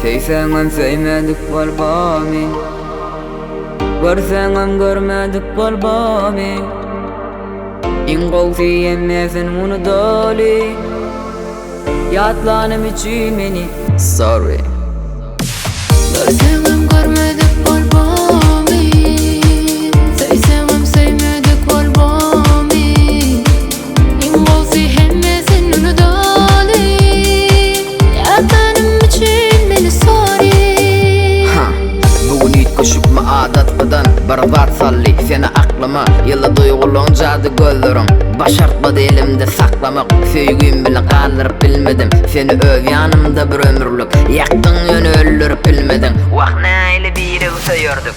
Sevseňem sevmedik bolbamy, görseňem görmedik bolbamy. İngolsi emmesin bunu doli, yatlanım için meni sorry. Görseňem görmedik bolbamy, sevseňem sevmedik bolbamy. İngolsi emmesin bunu doli, yatlanım için meni sorry. Bugün it koşupma adatmadan barbat salli seni aklıma. Yılla duygulun cadı gözlerim, başartmadı elimde saklamak. Söygüyüm bilen kaldırıp bilmedim, seni öv yanımda bir ömürlük. Yaktın yönü öldürüp bilmedin, vah neyle biri sayıyorduk.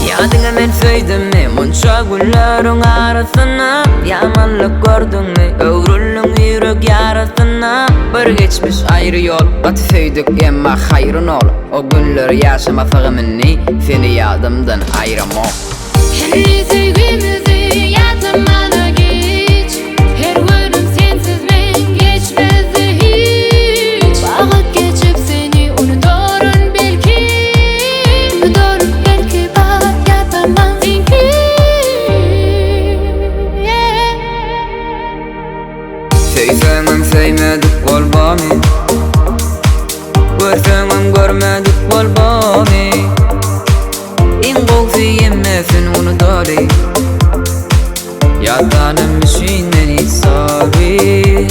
Yadıma men söyledim mi munça günlerin arasına, yamanlık gördün mü övrüllün yürek yarasına. Bir geçmiş ayrı yol bat söyledik emma hayrın ol. O günleri yaşamasağımını seni yadımdan ayıramam. Her sevgimizi yatmana geç, her günüm sensiz men geçmezdi hiç. Vakit geçip seni unuturum belki, unuturum belki bak yapamam senki. Sevseňem sevmedik bolbamy, görseňem görmedik bolbamy. İngolsi emmesin bunu doli, yatlanım için meni sorry.